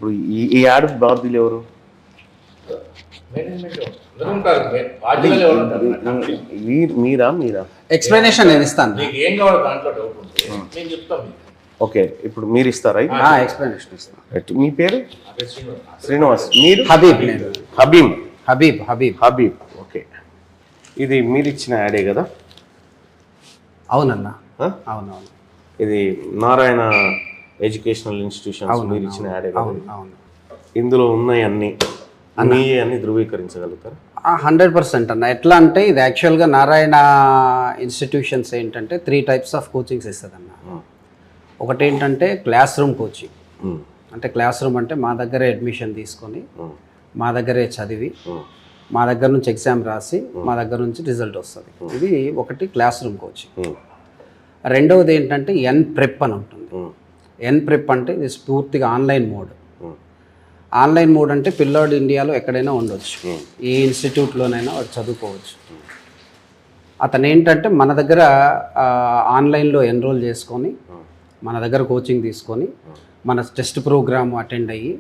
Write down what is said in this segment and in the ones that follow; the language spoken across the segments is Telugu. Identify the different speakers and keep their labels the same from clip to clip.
Speaker 1: ఇప్పుడు ఈ యాడ్ బాధ్యులు ఎవరు? మీరా?
Speaker 2: ఎక్స్ప్లెనేషన్ నేను ఇస్తాను.
Speaker 1: ఓకే, ఇప్పుడు మీరు ఇస్తారా?
Speaker 2: ఎక్స్ప్లెనేషన్ ఇస్తాను.
Speaker 1: మీ పేరు? శ్రీనివాస్. మీరు?
Speaker 2: హబీబ్.
Speaker 1: హబీబ్. ఓకే, ఇది మీరు ఇచ్చిన యాడే కదా?
Speaker 2: అవునన్నా, అవునవును.
Speaker 1: ఇది నారాయణ ఎడ్యుకేషనల్ ఇన్స్టిట్యూషన్స్ మీరు ఇచ్చిన యాడే కదా?
Speaker 2: అవును.
Speaker 1: ఇందులో ఉన్నాయి అన్ని ధృవీకరించగలుగుతారు?
Speaker 2: 100% అన్న. ఎట్లా అంటే ఇది యాక్చువల్గా నారాయణ ఇన్స్టిట్యూషన్స్ ఏంటంటే 3 types ఆఫ్ కోచింగ్స్ ఇస్తుంది అన్న. ఒకటి ఏంటంటే క్లాస్ రూమ్ కోచింగ్. అంటే క్లాస్ రూమ్ అంటే మా దగ్గరే అడ్మిషన్ తీసుకొని మా దగ్గరే చదివి మా దగ్గర నుంచి ఎగ్జామ్ రాసి మా దగ్గర నుంచి రిజల్ట్ వస్తుంది. ఇది ఒకటి క్లాస్ రూమ్ కోచింగ్. రెండవది ఏంటంటే ప్రెప్ అని ఉంటుంది. ప్రెప్ అంటే ఇది పూర్తిగా ఆన్లైన్ మోడ్. ఆన్లైన్ మోడ్ అంటే పిల్లోడు ఇండియాలో ఎక్కడైనా ఉండొచ్చు, ఏ ఇన్స్టిట్యూట్లోనైనా వాడు చదువుకోవచ్చు. అతను ఏంటంటే మన దగ్గర ఆన్లైన్లో ఎన్రోల్ చేసుకొని మన దగ్గర కోచింగ్ తీసుకొని మన టెస్ట్ ప్రోగ్రామ్ అటెండ్ అయ్యి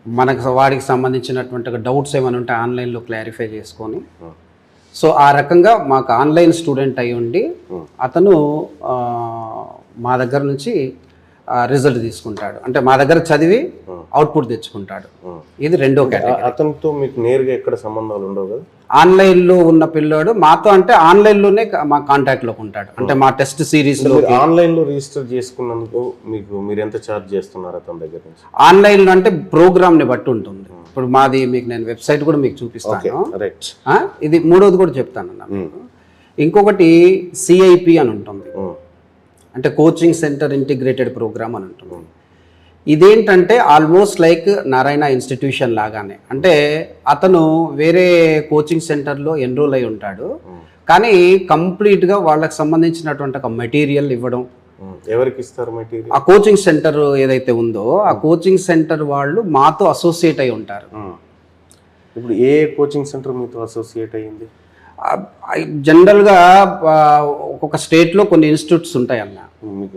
Speaker 2: మనకు వాడికి సంబంధించినటువంటి డౌట్స్ ఏమైనా ఉంటే ఆన్లైన్లో క్లారిఫై చేసుకొని, సో ఆ రకంగా మాకు ఆన్లైన్ స్టూడెంట్ అయి ఉండి అతను మా దగ్గర నుంచి రిజల్ట్ తీసుకుంటాడు. అంటే మా దగ్గర చదివి అవుట్పుట్ తెచ్చుకుంటాడు. ఇది రెండో కేటగిరీ.
Speaker 1: అతనితో మీకు నేరుగా ఎక్కడ సంబంధాలు ఉండవు కదా?
Speaker 2: ఆన్లైన్లో ఉన్న పిల్లోడు మాతో అంటే ఆన్లైన్లోనే మా కాంటాక్ట్లోకి ఉంటాడు. అంటే మా టెస్ట్ సిరీస్లో
Speaker 1: ఆన్లైన్లో రిజిస్టర్ చేసుకున్నందుకు మీరు ఎంత ఛార్జ్ చేస్తున్నారు అతని దగ్గర నుంచి?
Speaker 2: ఆన్లైన్లో అంటే ప్రోగ్రామ్ని బట్టి ఉంటుంది. ఇప్పుడు మాది మీకు నేను వెబ్సైట్ కూడా మీకు చూపిస్తాను. ఇది మూడోది కూడా చెప్తాను అన్న. ఇంకొకటి CIP అని ఉంటుంది, అంటే కోచింగ్ సెంటర్ ఇంటిగ్రేటెడ్ ప్రోగ్రామ్ అని ఉంటుంది. ఇదేంటంటే ఆల్మోస్ట్ లైక్ నారాయణ ఇన్స్టిట్యూషన్ లాగానే. అంటే అతను వేరే కోచింగ్ సెంటర్లో ఎన్రోల్ అయి ఉంటాడు, కానీ కంప్లీట్గా వాళ్ళకి సంబంధించినటువంటి ఒక మెటీరియల్ ఇవ్వడం.
Speaker 1: ఎవరికి ఇస్తారు మెటీరియల్?
Speaker 2: ఆ కోచింగ్ సెంటర్ ఏదైతే ఉందో ఆ కోచింగ్ సెంటర్ వాళ్ళు మాతో అసోసియేట్ అయి ఉంటారు.
Speaker 1: ఇప్పుడు ఏ కోచింగ్ సెంటర్ మీతో అసోసియేట్ అయ్యింది?
Speaker 2: జనరల్గా ఒక్కొక్క స్టేట్లో కొన్ని ఇన్స్టిట్యూట్స్ ఉంటాయి అన్న.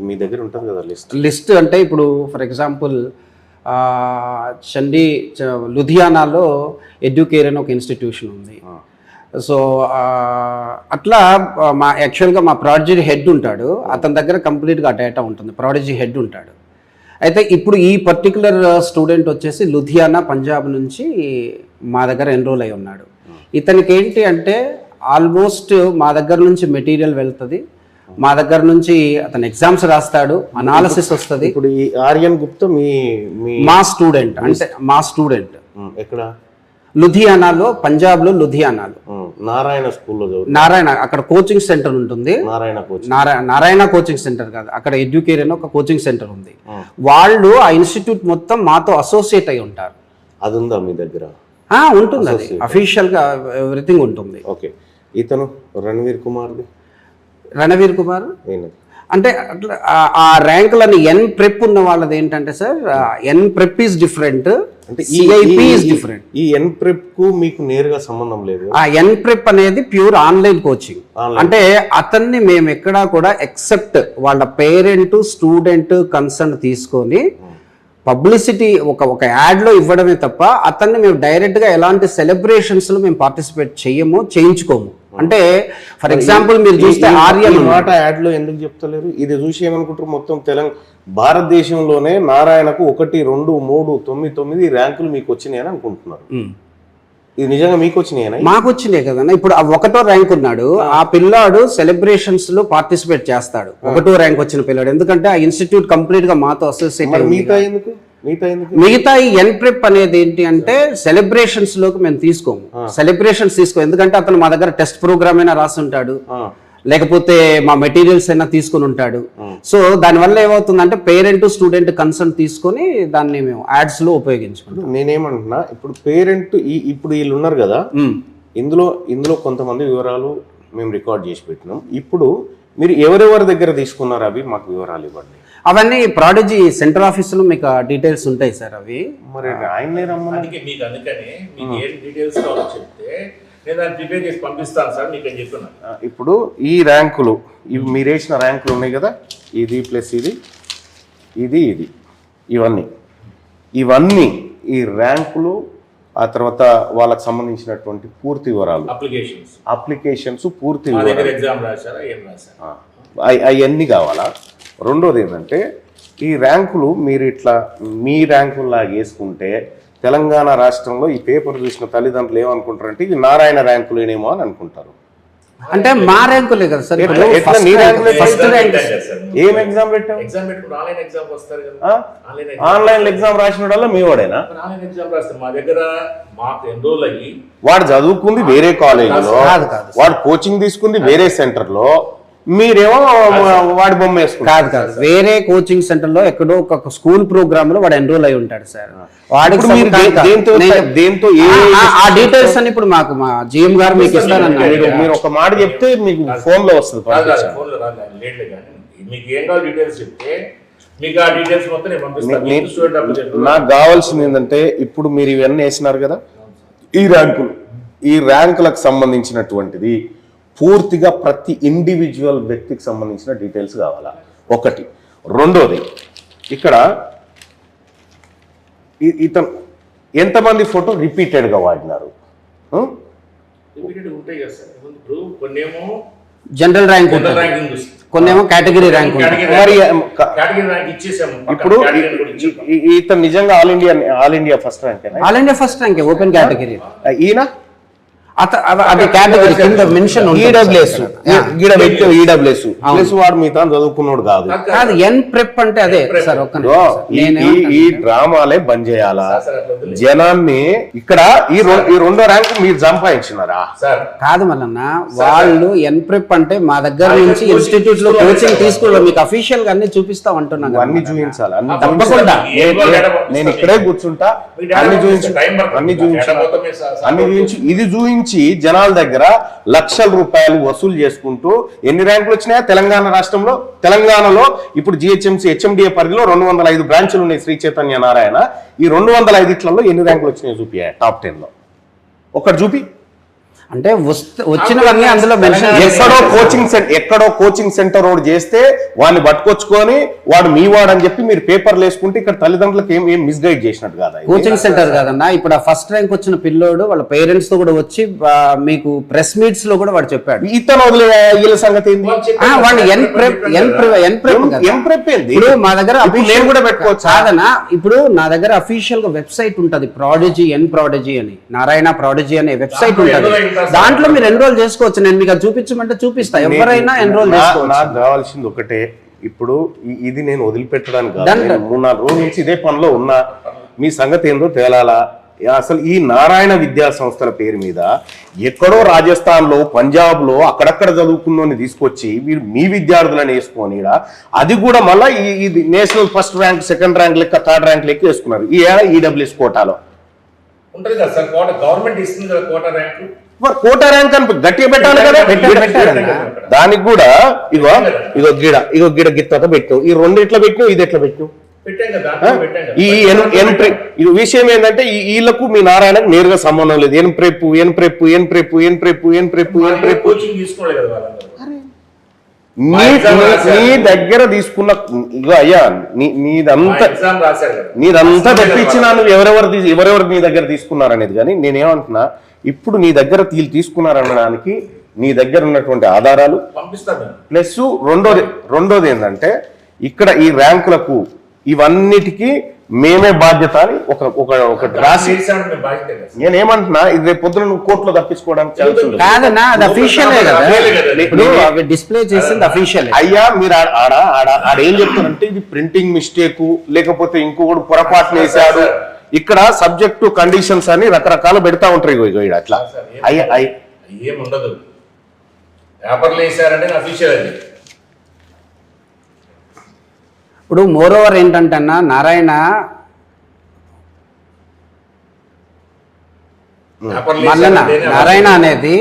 Speaker 1: మీ దగ్గర ఉంటుంది కదా
Speaker 2: లిస్ట్? అంటే ఇప్పుడు ఫర్ ఎగ్జాంపుల్ లుధియానాలో ఎడ్యుకేర్ అని ఒక ఇన్స్టిట్యూషన్ ఉంది. సో అట్లా యాక్చువల్గా మా ప్రాడజీ హెడ్ ఉంటాడు, అతని దగ్గర కంప్లీట్గా డేటా ఉంటుంది, ప్రాడజీ హెడ్ ఉంటాడు. అయితే ఇప్పుడు ఈ పర్టికులర్ స్టూడెంట్ వచ్చేసి లుధియానా పంజాబ్ నుంచి మా దగ్గర ఎన్రోల్ అయి ఉన్నాడు. ఇతనికి ఏంటి అంటే ఆల్మోస్ట్ మా దగ్గర నుంచి మెటీరియల్ వెళ్తుంది, మా దగ్గర నుంచి అతను ఎగ్జామ్స్ రాస్తాడు, అనాలిసిస్ వస్తుంది.
Speaker 1: ఇప్పుడు ఈ ఆర్యన్ గుప్తా
Speaker 2: మా స్టూడెంట్. అంటే మా స్టూడెంట్
Speaker 1: ఎక్కడ?
Speaker 2: లుధియానాలో, పంజాబ్లో లుధియానాలో
Speaker 1: నారాయణ స్కూల్లో.
Speaker 2: నారాయణ అక్కడ కోచింగ్ సెంటర్ ఉంటుంది. నారాయణ కోచింగ్ సెంటర్ కాదు, అక్కడ ఎడ్యుకేర్ అని ఒక కోచింగ్ సెంటర్ ఉంది. వాళ్ళు ఆ ఇన్స్టిట్యూట్ మొత్తం మాతో అసోసియేట్ అయి ఉంటారు.
Speaker 1: అది ఉందా మీ దగ్గర?
Speaker 2: ఉంటుంది, అది అఫీషియల్గా ఎవ్రీథింగ్ ఉంటుంది.
Speaker 1: ఓకే, ఇతను రణవీర్ కుమార్
Speaker 2: అంటే అట్లా ఆ ర్యాంకులని ప్రెప్ ఉన్న వాళ్ళది ఏంటంటే సార్, ప్రెప్ ఈజ్ డిఫరెంట్, అంటే CIP ఈజ్ డిఫరెంట్.
Speaker 1: ఈ ప్రెప్ కు మీకు నేరుగా సంబంధం లేదు.
Speaker 2: ఆ ప్రెప్ అనేది ప్యూర్ ఆన్లైన్ కోచింగ్. అంటే అతన్ని మేము ఎక్కడా కూడా ఎక్సెప్ట్ వాళ్ళ పేరెంట్ స్టూడెంట్ కన్సర్న్ తీసుకొని పబ్లిసిటీ ఒక యాడ్లో ఇవ్వడమే తప్ప అతన్ని మేము డైరెక్ట్గా ఎలాంటి సెలబ్రేషన్స్లో మేము పార్టిసిపేట్ చేయించుకోము. అంటే ఫర్ ఎగ్జాంపుల్ మీరు చూస్తే ఆర్యన్
Speaker 1: మాట యాడ్లో ఎందుకు చెప్తలేరు? ఇది చూసి ఏమనుకుంటారు, మొత్తం భారతదేశంలోనే నారాయణకు 1, 2, 3, 9, 9 ర్యాంకులు మీకు వచ్చినాయని అనుకుంటున్నారు. ఇది నిజంగా మీకు వచ్చినాయనా?
Speaker 2: మాకు వచ్చినాయి కదన్నా. ఇప్పుడు 1వ ర్యాంక్ ఉన్నాడు, ఆ పిల్లాడు సెలబ్రేషన్స్ లో పార్టిసిపేట్ చేస్తాడు. 1వ ర్యాంక్ వచ్చిన పిల్లాడు, ఎందుకంటే ఆ ఇన్స్టిట్యూట్ కంప్లీట్ గా మాతో అసోసియేట్. మిగతా ఈ ప్రెప్ అనేది ఏంటి అంటే సెలబ్రేషన్స్ లోకి మేము తీసుకోము. ఎందుకంటే అతను మా దగ్గర టెస్ట్ ప్రోగ్రామ్ అయినా రాసి ఉంటాడు, లేకపోతే మా మెటీరియల్స్ అయినా తీసుకుని ఉంటాడు. సో దానివల్ల ఏమవుతుందంటే పేరెంట్ స్టూడెంట్ కన్సర్న్ తీసుకొని దాన్ని మేము యాడ్స్ లో ఉపయోగించుకుంటాం.
Speaker 1: నేనేమంటున్నా, ఇప్పుడు పేరెంట్ ఇప్పుడు వీళ్ళు ఉన్నారు కదా, ఇందులో కొంతమంది వివరాలు మేము రికార్డ్ చేసి పెట్టినాం. ఇప్పుడు మీరు ఎవరెవరి దగ్గర తీసుకున్నారు అవి మాకు వివరాలు ఇవ్వండి.
Speaker 2: అవన్నీ ప్రాడజీ సెంట్రల్ ఆఫీస్ లో మీకు డీటెయిల్స్ ఉంటాయి సార్. అవి
Speaker 1: మరి ఆయన్నే రమ్మని
Speaker 3: పంపిస్తాను సార్ మీకు అని చెప్తున్నా.
Speaker 1: ఇప్పుడు ఈ ర్యాంకులు, ఇవి మీరు వేసిన ర్యాంకులు ఉన్నాయి కదా, ఇది ప్లస్ ఇది ఇవన్నీ ఈ ర్యాంకులు, ఆ తర్వాత వాళ్ళకి సంబంధించినటువంటి పూర్తి వివరాలు, అప్లికేషన్స్ పూర్తి అవన్నీ కావాలా. రెండోది ఏంటంటే ఈ ర్యాంకులు మీరు ఇట్లా మీ ర్యాంకుల్లాగా వేసుకుంటే తెలంగాణ రాష్ట్రంలో ఈ పేపర్ చూసిన తల్లిదండ్రులు ఏమనుకుంటారంటే ఇది నారాయణ ర్యాంకులేనేమో అని అనుకుంటారు.
Speaker 2: అంటే మా ర్యాంకులే కదా సార్.
Speaker 1: ఫస్ట్ ర్యాంక్ ఏం ఎగ్జామ్ పెట్టావు? ఆన్లైన్ ఎగ్జామ్ రాసిన వాళ్ళ మీ వాడేనా? వాడు చదువుకుంది వేరే కాలేజీలో, వాడు కోచింగ్ తీసుకుంది వేరే సెంటర్లో, మీరేమో వాడి బొమ్మ వేసుకుంటారు.
Speaker 2: కాదు వేరే కోచింగ్ సెంటర్ లో ఎక్కడో ఒక స్కూల్ ప్రోగ్రామ్ లో వాడు ఎన్రోల్ అయి ఉంటాడు సార్. వాడికి
Speaker 1: దేంతో
Speaker 2: ఆ డీటెయిల్స్ అని ఇప్పుడు మాకు మా జిఎం గారు మీకు ఇస్తానన్నారు.
Speaker 1: మీరు ఒక మాట చెప్తే మీకు ఫోన్ లో వస్తుంది. నాకు కావాల్సింది ఏంటంటే ఇప్పుడు మీరు ఇవన్నీ వేసినారు కదా, ఈ ర్యాంకులకు సంబంధించినటువంటిది పూర్తిగా ప్రతి ఇండివిజువల్ వ్యక్తికి సంబంధించిన డీటెయిల్స్ కావాలా ఒకటి. రెండోది ఇక్కడ ఇతను ఎంతమంది ఫోటో రిపీటెడ్గా వాడినారు?
Speaker 2: జనరల్ ర్యాంక్, కొన్నేమో కేటగిరీ ర్యాంక్.
Speaker 1: మరి ఇప్పుడు ఇతను నిజంగా all India first rank,
Speaker 2: all India first rank open category.
Speaker 1: ఈయన
Speaker 2: అది కేటగిరీ కింద మెన్షన్
Speaker 1: ఈడబ్ల్యూఎస్ ప్లస్ వాడు మిగతా చదువుకున్నాడు కాదు.
Speaker 2: ఎన్ ప్రెప్ అంటే అదే సార్.
Speaker 1: ఈ డ్రామాలే బంద్ చేయాలా జనాన్ని. ఇక్కడ ఈ రెండో ర్యాంక్ మీరు సంపాదించినారా?
Speaker 2: కాదు మల్లన్న, వాళ్ళు ఎన్ ప్రెప్ అంటే మా దగ్గర నుంచి ఇన్స్టిట్యూట్ లో కోచింగ్ తీసుకోవడం మీకు అఫీషియల్ గా అన్ని చూపిస్తాం అంటున్నాను.
Speaker 1: అన్ని చూపించాలి, తప్పకుండా. నేను ఇక్కడే కూర్చుంటా, అన్ని చూపించి ఇది చూపించి జనాల దగ్గర లక్షల రూపాయలు వసూలు చేసుకుంటూ ఎన్ని ర్యాంకులు వచ్చినాయా తెలంగాణ రాష్ట్రంలో? తెలంగాణలో ఇప్పుడు జిహెచ్ఎంసీ హెచ్ఎండిఏ పరిధిలో 205 బ్రాంచులు ఉన్నాయి శ్రీ చైతన్య నారాయణ. ఈ 205 ఎన్ని ర్యాంకులు వచ్చినాయో చూపియా టాప్ 10 లో ఒక్కటి చూపి.
Speaker 2: అంటే వచ్చినవన్నీ అందులో మెన్షన్.
Speaker 1: ఎక్కడో కోచింగ్ సెంటర్ రోడ్ చేస్తే వాడిని పట్టుకొచ్చుకొని వాడు మీ వాడు అని చెప్పి మీరు పేపర్లు వేసుకుంటే ఇక్కడ తల్లిదండ్రులకు ఏం మిస్గైడ్ చేసినట్టు కాదా?
Speaker 2: కోచింగ్ సెంటర్ కాదన్నా. ఇప్పుడు ఆ ఫస్ట్ ర్యాంక్ వచ్చిన పిల్లోడు వాళ్ళ పేరెంట్స్ తో కూడా వచ్చి మీకు ప్రెస్ మీట్స్ లో కూడా వాడు చెప్పాడు.
Speaker 1: ఇతను వదిలే వీళ్ళ సంగతి ఏంది?
Speaker 2: ఇప్పుడు మా దగ్గర నేను కూడా పెట్టుకోవచ్చు కాదన్నా. ఇప్పుడు నా దగ్గర అఫీషియల్ గా వెబ్సైట్ ఉంటది, ప్రాడజీ అని, నారాయణ ప్రాడజీ అనే వెబ్సైట్ ఉంటది. దాంట్లో మీరు ఎన్రోల్ చేసుకోవచ్చు. నేను మీకు చూపించమంటే చూపిస్తా, ఎవరైనా ఎన్రోల్ చేసుకోవచ్చు.
Speaker 1: నాకు కావాల్సింది ఒకటే, ఇప్పుడు ఇది నేను వదిలిపెట్టడానికి కాదు, 3-4 రోజుల నుంచి ఇదే పనిలో ఉన్నా. మీ సంగతి ఏందో తేలాలా. అసలు ఈ నారాయణ విద్యా సంస్థల పేరు మీద ఎక్కడో రాజస్థాన్ లో, పంజాబ్ లో అక్కడక్కడ చదువుకున్నోని తీసుకొచ్చి మీరు మీ విద్యార్థులను వేసుకొని అది కూడా మళ్ళీ ఇది national first rank, second rank లెక్క, థర్డ్ ర్యాంక్ లెక్క వేసుకున్నారు. ఈ ఈడబ్ల్యూఎస్ కోటాలో
Speaker 3: ఉంటది కదా సార్, గవర్నమెంట్ ఇస్తుంది కదా కోటా ర్యాంకు.
Speaker 1: కోటా ర్యాంక్ అని గట్టిగా పెట్టాలి కదా. దానికి కూడా ఇగో గిడ గిత్త పెట్టు, ఈ రెండు ఎట్లా పెట్టు, ఇది ఎట్లా పెట్టు. ఈ విషయం ఏంటంటే వీళ్ళకు మీ నారాయణకు నేరుగా సంబంధం లేదు. ఎన్ ప్రెప్ నీ దగ్గర తీసుకున్న ఇగో అయ్యా నీదంతా తెప్పించినా నువ్వు ఎవరెవరు నీ దగ్గర తీసుకున్నారనేది. కానీ నేనేమంటున్నా, ఇప్పుడు నీ దగ్గర తీసుకున్నారనడానికి నీ దగ్గర ఉన్నటువంటి ఆధారాలు ప్లస్ రెండోది ఏంటంటే ఇక్కడ ఈ ర్యాంకులకు ఇవన్నిటికీ మేమే బాధ్యత అని ఒక రాసి. నేనేమంటున్నా, ఇది రేపు పొద్దున నువ్వు కోర్టులో తప్పించుకోవడానికి అయ్యా మీరు ఆడేం చెప్తారంటే ఇది ప్రింటింగ్ మిస్టేక్, లేకపోతే ఇంకొకటి పొరపాటున వేసాడు. ఇక్కడ సబ్జెక్టు కండిషన్స్ అని రకరకాలు పెడతా ఉంటారు. ఇగో అట్లా
Speaker 3: ఏముండదు, పేపర్లు వేసారంటే అఫీషియల్ అది.
Speaker 2: ఇప్పుడు మోర్ ఓవర్ ఏంటంటే అన్న, నారాయణ అనేది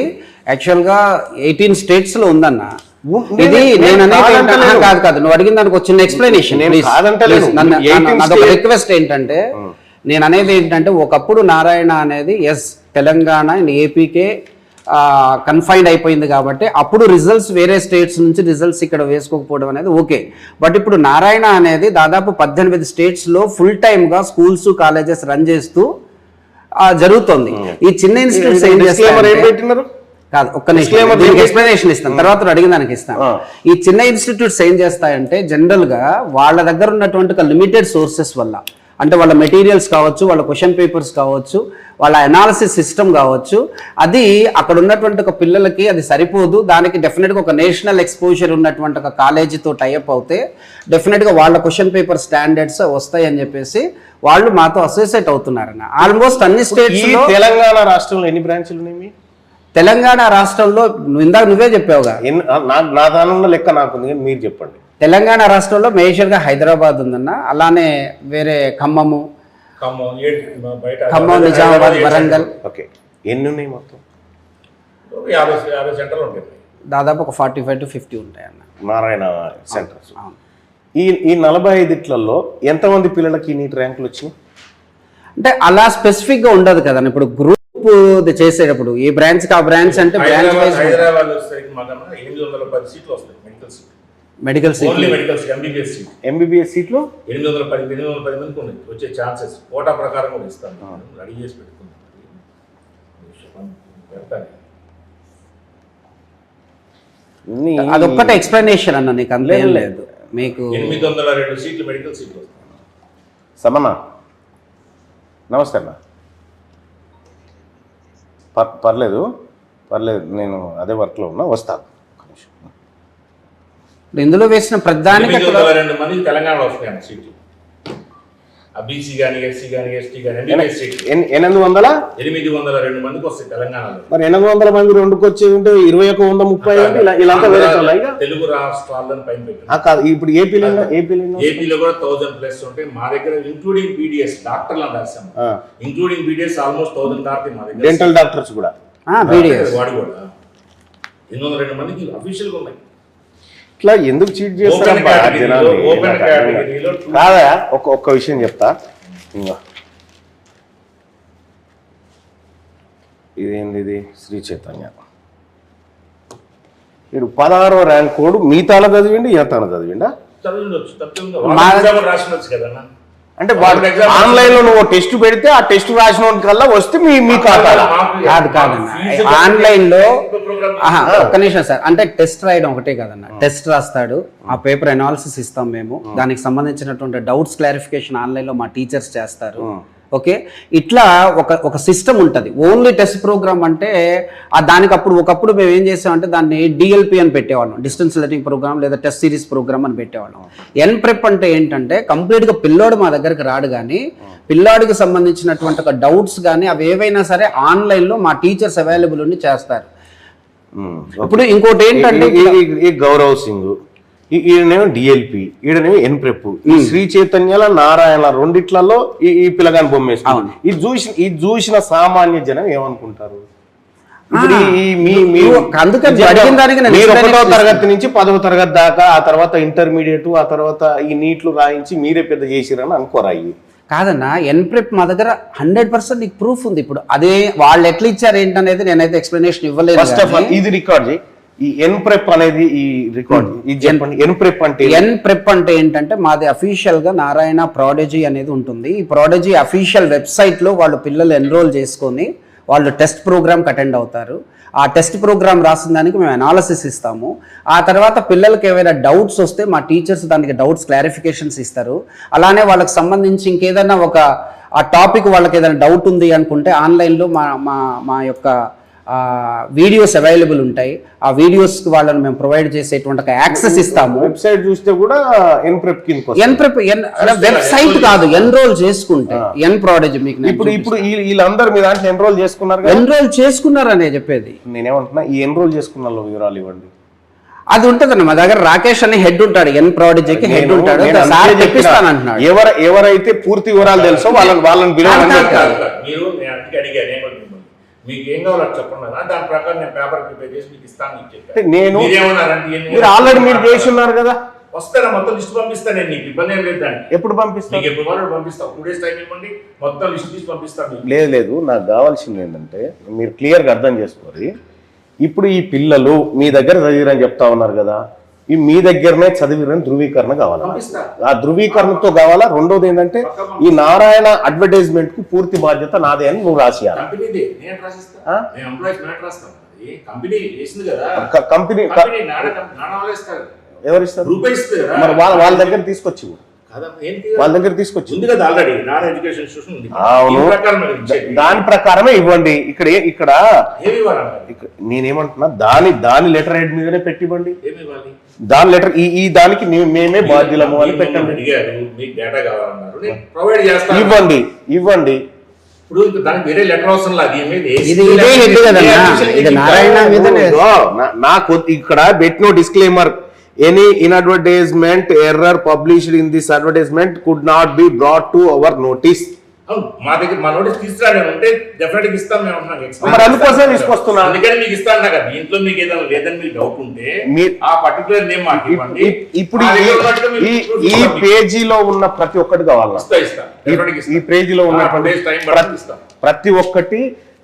Speaker 2: యాక్చువల్ గా 18 స్టేట్స్ లో ఉందన్న. ఇది నేను అనేది కాదు, నువ్వు అడిగిన దానికి ఒక చిన్న ఎక్స్ప్లెనేషన్. నాదొక రిక్వెస్ట్ ఏంటంటే, నేను అనేది ఏంటంటే ఒకప్పుడు నారాయణ అనేది తెలంగాణ అండ్ ఏపీకే కన్ఫైన్డ్ అయిపోయింది కాబట్టి అప్పుడు రిజల్ట్స్ వేరే స్టేట్స్ నుంచి రిజల్ట్స్ ఇక్కడ వేసుకోకపోవడం అనేది ఓకే. బట్ ఇప్పుడు నారాయణ అనేది దాదాపు 18 స్టేట్స్లో ఫుల్ టైమ్గా స్కూల్స్ కాలేజెస్ రన్ చేస్తూ జరుగుతుంది. ఈ చిన్న ఇన్స్టిట్యూట్స్ ఏం చేస్తారు కాదు, ఒక్క నిమిషం ఎక్స్ప్లెనేషన్ ఇస్తాను, తర్వాత అడిగిన దానికి ఇస్తాను. ఈ చిన్న ఇన్స్టిట్యూట్స్ ఏం చేస్తాయంటే జనరల్గా వాళ్ళ దగ్గర ఉన్నటువంటి లిమిటెడ్ సోర్సెస్ వల్ల, అంటే వాళ్ళ మెటీరియల్స్ కావచ్చు, వాళ్ళ క్వశ్చన్ పేపర్స్ కావచ్చు, వాళ్ళ అనాలిసిస్ సిస్టమ్ కావచ్చు, అది అక్కడ ఉన్నటువంటి ఒక పిల్లలకి అది సరిపోదు. దానికి డెఫినెట్గా ఒక నేషనల్ ఎక్స్పోజర్ ఉన్నటువంటి ఒక కాలేజీతో టైఅప్ అవుతే డెఫినెట్గా వాళ్ళ క్వశ్చన్ పేపర్ స్టాండర్డ్స్ వస్తాయి అని చెప్పేసి వాళ్ళు మాతో అసోసియేట్ అవుతున్నారన్న. ఆల్మోస్ట్ అన్ని స్టేట్స్.
Speaker 1: తెలంగాణ రాష్ట్రంలో ఎన్ని బ్రాంచ్లు ఉన్నాయి?
Speaker 2: తెలంగాణ రాష్ట్రంలో ఇందాక నువ్వే చెప్పావుగా,
Speaker 1: నా దానిలో లెక్క నాకుంది, మీరు చెప్పండి.
Speaker 2: తెలంగాణ రాష్ట్రంలో మేజర్గా హైదరాబాద్ ఉందన్న, అలానే వేరే ఖమ్మము, నిజామాబాద్, వరంగల్.
Speaker 1: ఓకే, ఎన్ని ఉన్నాయి మొత్తం?
Speaker 3: 50 సెంటర్లు ఉంటాయి,
Speaker 2: దాదాపు ఒక 45 to 50 ఉంటాయి అన్న
Speaker 1: నారాయణ సెంటర్స్. ఈ 45లలో ఎంతమంది పిల్లలకి నీట్ ర్యాంకులు వచ్చినాయి?
Speaker 2: అంటే అలా స్పెసిఫిక్గా ఉండదు కదన్న. ఇప్పుడు గ్రూప్ చేసేటప్పుడు ఈ బ్రాంచ్ ఆ బ్రాంచ్ అంటే బ్రాంచ్ వైజ్.
Speaker 3: హైదరాబాద్ 810 సీట్లు వస్తాయి medical seat,
Speaker 2: medical
Speaker 3: medical MBBS seat.
Speaker 1: MBBS సీట్లు
Speaker 3: 810 మందికి ఉన్నాయి వచ్చే ఛాన్సెస్. కోటా ప్రకారం కూడా ఇస్తాను, రెడీ చేసి పెట్టుకున్నాను.
Speaker 2: అదొక్కటే ఎక్స్ప్లెనేషన్ అన్న, నీకు అంతే లేదు. మీకు
Speaker 3: 802 సీట్లు మెడికల్ సీట్లు వస్తాయి.
Speaker 1: సమన్నా నమస్తే అన్న. పర్లేదు, నేను అదే వర్క్లో ఉన్నా, వస్తాను.
Speaker 2: ఇందులో వేసిన ప్రధానికి
Speaker 3: 802 మందికి తెలంగాణలో వస్తాయి సీట్లు. బీసీ కానీ, ఎస్సీ కానీ, ఎస్టీ కానీ, ఎంబీబీఎస్ సీట్లు 802 మందికి వస్తాయి తెలంగాణలో.
Speaker 1: మరి 800 మంది రెండుకి వచ్చి ఉంటే 2130 ఇలా
Speaker 3: తెలుగు రాష్ట్రాలను పైన పెట్టారు.
Speaker 1: కాదు, ఇప్పుడు ఏపీలో
Speaker 3: కూడా 1000+ ఉంటాయి మా దగ్గర, ఇంక్లూడింగ్ పీడిఎస్ డాక్టర్లను రాశాము. ఇంక్లూడింగ్ పీడిఎస్ ఆల్మోస్ట్ 1000 దాటి మా దగ్గర.
Speaker 1: డెంటల్ డాక్టర్స్ కూడా
Speaker 3: వాడు కూడా 802 మందికి అఫీషియల్ గా ఉన్నాయి.
Speaker 1: ఇట్లా ఎందుకు చీట్ చేస్తారు? కాదా, ఒక్క విషయం చెప్తా. ఇదేంది, ఇది శ్రీ చైతన్య. వీడు 16వ ర్యాంక్ కోడ్ మీ తాన చదివిండి, ఈయన తాన చదివిండా?
Speaker 3: రాసినొచ్చు కదన్నా.
Speaker 1: అంటే ఆన్లైన్ లో నువ్వు టెస్ట్ పెడితే ఆ టెస్ట్ రాసిన కల్లా వస్తే మీ ఖాతా
Speaker 2: కాదన్న. ఆన్లైన్ లో ఒక్క నిమిషం సార్, అంటే టెస్ట్ రాయడం ఒకటే కదన్న. టెస్ట్ రాస్తాడు, ఆ పేపర్ అనాలిసిస్ ఇస్తాం మేము, దానికి సంబంధించినటువంటి డౌట్స్ క్లారిఫికేషన్ ఆన్లైన్ లో మా టీచర్స్ చేస్తారు. ఓకే, ఇట్లా ఒక సిస్టమ్ ఉంటుంది. ఓన్లీ టెస్ట్ ప్రోగ్రామ్ అంటే దానికి ఒకప్పుడు మేము ఏం చేసామంటే దాన్ని డిఎల్పి అని పెట్టేవాళ్ళం, డిస్టెన్స్ లెర్నింగ్ ప్రోగ్రామ్ లేదా టెస్ట్ సిరీస్ ప్రోగ్రామ్ అని పెట్టేవాళ్ళం. ఎన్ప్రెప్ అంటే ఏంటంటే కంప్లీట్గా పిల్లోడు మా దగ్గరికి రాడు, కానీ పిల్లాడికి సంబంధించినటువంటి ఒక డౌట్స్ కానీ అవి ఏవైనా సరే ఆన్లైన్లో మా టీచర్స్ అవైలబుల్ ఉండి చేస్తారు. ఇప్పుడు ఇంకోటి ఏంటంటే
Speaker 1: ఈ గౌరవ్ సింగ్, ఈయనేమో డిఎల్పి, ఈడనేమో ఎన్ప్రెప్. ఈ శ్రీ చైతన్యాల నారాయణ రెండిట్లలో ఈ పిల్లగాని బొమ్మ వేసుకుంటారు. ఇది చూసిన సామాన్య జనం ఏమనుకుంటారు? మీరు 1వ తరగతి నుంచి 10వ తరగతి దాకా, ఆ తర్వాత ఇంటర్మీడియట్, ఆ తర్వాత ఈ నీట్లు రాయించి మీరే పెద్ద చేసిరని అనుకోరా?
Speaker 2: కాదన్నా, ఎన్ప్రెప్ మా దగ్గర 100% నీకు ప్రూఫ్ ఉంది. ఇప్పుడు అదే వాళ్ళు ఎట్లా ఇచ్చారు ఏంటనేది నేనైతే ఎక్స్ప్లెనేషన్ ఇవ్వలేదు.
Speaker 1: ఫస్ట్ ఆఫ్ ఆల్ ఇది రికార్డ్ చేయి. ఈ ఎన్ప్రెప్ అనేది ఈ రికార్డ్ ఎన్ప్రెప్
Speaker 2: అంటే ఏంటంటే మాది అఫీషియల్ గా నారాయణ ప్రాడజీ అనేది ఉంటుంది. ఈ ప్రాడజీ అఫీషియల్ వెబ్సైట్ లో వాళ్ళు పిల్లలు ఎన్రోల్ చేసుకొని వాళ్ళు టెస్ట్ ప్రోగ్రామ్కి అటెండ్ అవుతారు. ఆ టెస్ట్ ప్రోగ్రామ్ రాసిన దానికి మేము అనాలిసిస్ ఇస్తాము. ఆ తర్వాత పిల్లలకి ఏవైనా డౌట్స్ వస్తే మా టీచర్స్ దానికి డౌట్స్ క్లారిఫికేషన్స్ ఇస్తారు. అలానే వాళ్ళకి సంబంధించి ఇంకేదైనా ఆ టాపిక్ వాళ్ళకి ఏదైనా డౌట్ ఉంది అనుకుంటే ఆన్లైన్లో మా యొక్క వీడియోస్ అవైలబుల్ ఉంటాయి. ఆ వీడియోస్ వాళ్ళని మేము ప్రొవైడ్ చేసేటువంటి యాక్సెస్ ఇస్తాము.
Speaker 1: వెబ్సైట్ చూస్తే కూడా
Speaker 2: ఎన్ప్రెప్ వెబ్సైట్ కాదు, ఎన్రోల్ చేసుకుంటే ఎన్ ప్రాడజీ మీకు
Speaker 1: ఇప్పుడు వీళ్ళందరూ మీ దాంట్లో ఎన్రోల్
Speaker 2: చేసుకున్నారనే చెప్పేది.
Speaker 1: నేనేమంటున్నా, ఈ ఎన్రోల్ చేసుకున్న వివరాలు ఇవ్వండి.
Speaker 2: అది ఉంటదన్న మా దగ్గర. రాకేష్ అని హెడ్ ఉంటాడు, ఎన్ ప్రాడజీకి హెడ్ ఉంటాడు.
Speaker 1: ఎవరైతే పూర్తి వివరాలు తెలుసో వాళ్ళని
Speaker 3: మీకు ఏం కావాలో చెప్పండి, దాని ప్రకారం నేను పేపర్ ప్రిపేర్ చేసి మీకు ఇస్తాను చెప్పి.
Speaker 1: నేను ఆల్రెడీ మీరు చేసి ఉన్నారు కదా,
Speaker 3: వస్తారా మొత్తం లిస్ట్ పంపిస్తాను నేను, నీకు ఇబ్బంది ఏం లేదు. దాన్ని
Speaker 1: ఎప్పుడు పంపిస్తాను?
Speaker 3: ఎప్పుడు వాళ్ళు పంపిస్తాను, 2 days టైం ఇవ్వండి, మొత్తం లిస్ట్ తీసి పంపిస్తాను.
Speaker 1: లేదు, నాకు కావాల్సింది ఏంటంటే మీరు క్లియర్గా అర్థం చేసుకోవాలి. ఇప్పుడు ఈ పిల్లలు మీ దగ్గర చదివిరని చెప్తా ఉన్నారు కదా, ఈ మీ దగ్గరనే చదివిరని ధృవీకరణ కావాలా? ఆ ధృవీకరణతో కావాలా? రెండోది ఏంటంటే ఈ నారాయణ అడ్వర్టైజ్మెంట్ కు పూర్తి బాధ్యత నాదే అని నువ్వు రాసియాలి. కంపెనీ ఎవరిస్తారు? మరి వాళ్ళ దగ్గర తీసుకొచ్చి వాళ్ళ దగ్గర తీసుకొచ్చి అవును దాని ప్రకారమే ఇవ్వండి. ఇక్కడ నేనేమంటున్నా దాని లెటర్ హెడ్ మీదనే పెట్టివ్వండి. దాని లెటర్ ఈ దానికి మేమే బాధ్యులము అని పెట్టండి. ఇవ్వండి. నాకు ఇక్కడ పెట్టిన disclaimer, any inadvertisement error published in this advertisement could not be brought to our notice.
Speaker 3: మా దగ్గర మా నోటీస్ తీసుకురాలంటే డెఫినెట్ గా ఇస్తాం మేము అంటున్నాం.
Speaker 1: మరి అందుకోసమే తీసుకొస్తున్నా.
Speaker 3: అందుకని మీకు ఇస్తాను కదా. దీంట్లో మీకు ఏదైనా లేదని మీకు డౌట్ ఉంటే ఆ పర్టికులర్ నేమ్ మాకు ఇవ్వండి.
Speaker 1: ఇప్పుడు ఈ పేజీలో ఉన్న ప్రతి ఒక్కటి కావాలా? ఈ పేజీలో ఉన్న ప్రతి ఒక్కటి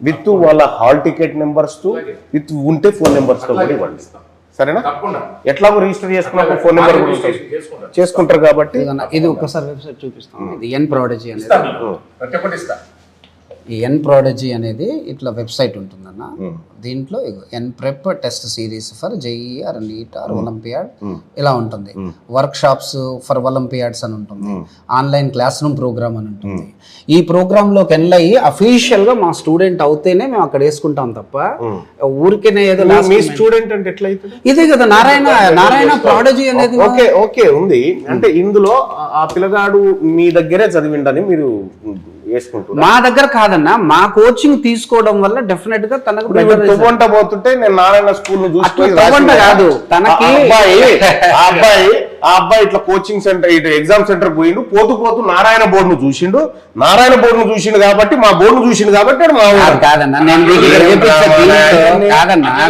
Speaker 1: విత్ వాళ్ళ హాల్ టికెట్ నెంబర్స్ తో విత్ ఉంటే ఫోన్ నెంబర్స్ తో కూడా ఇవ్వండి. సరేనా? ఎట్లాగో రిజిస్టర్ చేసుకున్నప్పుడు ఫోన్ నెంబర్ చేసుకుంటారు కాబట్టి
Speaker 2: ఇది ఒక్కసారి వెబ్సైట్ చూపిస్తాం. ఇది ఎన్ ప్రోడజీ అనేది, ఈ ఎన్ ప్రోడజీ అనేది ఇట్లా వెబ్సైట్ ఉంటుందన్న. దీంట్లో N prep test series for JEE or NEET or olympiad ఇలా ఉంటుంది. వర్క్ షాప్స్ ఫర్ ఒలింపియాడ్స్ అని ఉంటుంది. ఆన్లైన్ క్లాస్ రూమ్ ప్రోగ్రామ్ అని ఉంటుంది. ఈ ప్రోగ్రామ్ లోకి ఎన్లయ్యి అఫీషియల్ గా మా స్టూడెంట్ అవుతేనే మేము అక్కడ వేసుకుంటాం తప్ప ఊరికేనే ఏదో
Speaker 1: మీ స్టూడెంట్ అంటే ఎట్లా అవుతుంది?
Speaker 2: ఇదే కదా నారాయణ ప్రోడజీ అనేది.
Speaker 1: ఓకే ఉంది అంటే ఇందులో ఆ పిల్లగాడు మీ దగ్గరే చదివిండని మీరు
Speaker 2: మా దగ్గర కాదన్నా, మా కోచింగ్ తీసుకోవడం వల్ల డెఫినెట్ గా తనకు
Speaker 1: పోతుంటే నేను నారాయణ స్కూల్ ను చూసి
Speaker 2: కాదు తనకి
Speaker 1: ఆ అబ్బాయి ఇట్లా కోచింగ్ సెంటర్ ఇటు ఎగ్జామ్ సెంటర్ పోయిండు, పోతూ నారాయణ బోర్డు ను చూసిండు కాబట్టి మా బోర్డు ను చూసిండు కాబట్టి
Speaker 2: కాదన్నా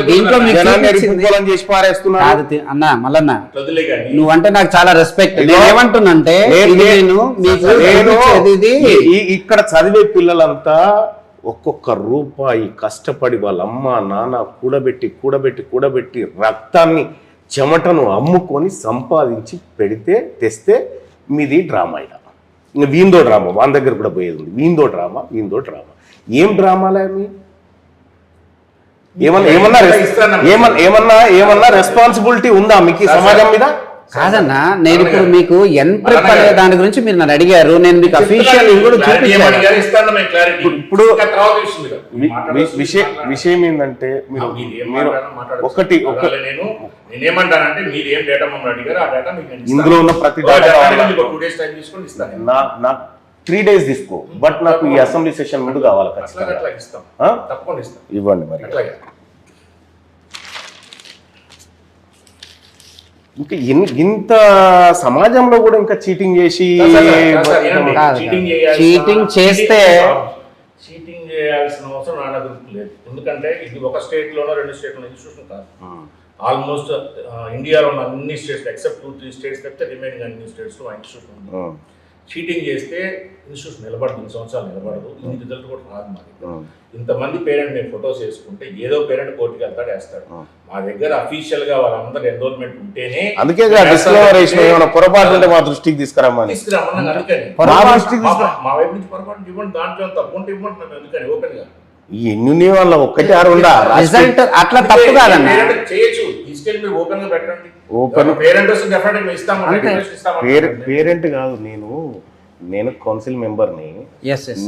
Speaker 2: దీంట్లో
Speaker 1: చేసి పారేస్తున్నా
Speaker 2: అన్నా మల్లన్న, నువ్వంటే నాకు చాలా రెస్పెక్ట్. ఏమంటున్నంటే
Speaker 1: ఇక్కడ చదివే పిల్లలంతా ఒక్కొక్క రూపాయి కష్టపడి వాళ్ళ అమ్మ నాన్న కూడబెట్టి రక్తాన్ని చెమటను అమ్ముకొని సంపాదించి తెస్తే మీది డ్రామా. ఇంకా వీందో డ్రామా వాళ్ళ దగ్గర కూడా పోయేది ఉంది. వీందో డ్రామా ఏం డ్రామాలే మీ ఏమన్నా రెస్పాన్సిబిలిటీ ఉందా మీకు సమాజం మీద?
Speaker 2: కాదన్నా, నేను ఇప్పుడు మీకు ఎన్ ప్రెప్ అనే దాని గురించి మీరు నన్ను అడిగారు, నేను మీకు అఫీషియల్ కూడా చూపించాను.
Speaker 1: ఇప్పుడు విషయం ఏంటంటే
Speaker 3: నేనేమంటానంటే మీరు ఏం డేటా మమ్మల్ని అడిగారు ఆ డేటా మీకు
Speaker 1: ఇందులో ఉన్న ప్రతి డేటా 2 days టైం తీసుకొని ఇస్తాను. నాకు 3 days తీసుకో, బట్ నాకు ఈ అసెంబ్లీ సెషన్ ముందు కావాలి.
Speaker 3: తప్పకుండా ఇస్తాం.
Speaker 1: ఇవ్వండి మరి. ఇంకా ఇంత సమాజంలో కూడా ఇంకా చీటింగ్ చేసి
Speaker 2: చీటింగ్ చేస్తే
Speaker 3: చీటింగ్ చేయాల్సిన అవసరం నా దగ్గర లేదు. ఎందుకంటే ఇది ఒక స్టేట్ లోనో 2 స్టేట్లలో ఇన్స్టిట్యూషన్ కాదు. ఆల్మోస్ట్ ఇండియాలో ఉన్న అన్ని స్టేట్స్ ఎక్సెప్ట్ 2-3 స్టేట్స్ తప్పితే రిమైనింగ్ అన్ని స్టేట్స్ లో ఇన్స్టిట్యూషన్ ఉంది. చీటింగ్ చేస్తే ఇన్స్టిట్యూషన్ నిలబడదు, 2 సంవత్సరాలు నిలబడదు. ఇది రిజల్ట్ కూడా రాదు. మాది ఇంతమంది పేరెంట్ మేము ఫొటోస్ వేసుకుంటే ఏదో పేరెంట్ కోర్టుకి వెళ్తాడు, వేస్తాడు. మా దగ్గర అఫీషియల్ గా వాళ్ళందరూ ఎన్రోల్మెంట్ ఉంటేనే.
Speaker 1: అందుకే పొరపాటు ఉంటే మా దృష్టికి తీసుకురమ్మని.
Speaker 3: అందుకని మా వైపు నుంచి పొరపాటు ఇవ్వండి, దాంట్లో తప్పు ఉంటే ఇవ్వండి. ఎందుకని ఓపెన్ గా
Speaker 1: ఎన్ని వాళ్ళ ఒక్కటి
Speaker 2: రిజల్ట్ అట్లా తప్పు కాదన్న,
Speaker 3: చేయొచ్చు. తీసుకెళ్ళి మీరు ఓపెన్ గా పెట్టండి.
Speaker 1: పేరెంట్ కాదు, నేను కౌన్సిల్ మెంబర్ని.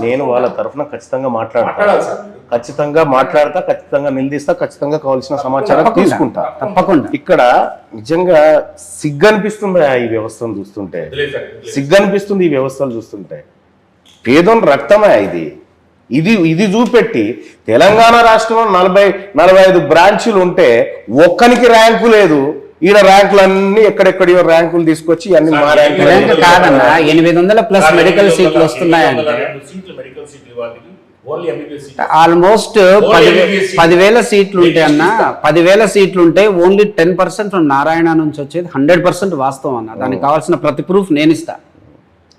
Speaker 1: నేను వాళ్ళ తరఫున ఖచ్చితంగా మాట్లాడతా, ఖచ్చితంగా నిలదీస్తా, ఖచ్చితంగా కావాల్సిన సమాచారం తీసుకుంటా
Speaker 2: తప్పకుండా.
Speaker 1: ఇక్కడ నిజంగా సిగ్గనిపిస్తుంది ఈ వ్యవస్థను చూస్తుంటే, ఈ వ్యవస్థలు చూస్తుంటే. పేదోని రక్తమే ఇది చూపెట్టి తెలంగాణ రాష్ట్రంలో 40-45 బ్రాంచులు ఉంటే ఒక్కనికి ర్యాంకు లేదు. ఈయన ర్యాంకులన్నీ ఎక్కడెక్కడో ర్యాంకులు తీసుకొచ్చి అన్ని మా ర్యాంక్
Speaker 2: కాదన్నా. 800+ మెడికల్ సీట్లు వస్తున్నాయంటే ఆల్మోస్ట్ 10,000 సీట్లు ఉంటే అన్న, 10,000 సీట్లు ఉంటే ఓన్లీ 10% నారాయణ నుంచి వచ్చేది 100% వాస్తవం అన్న. దానికి కావాల్సిన ప్రతి ప్రూఫ్ నేను ఇస్తా.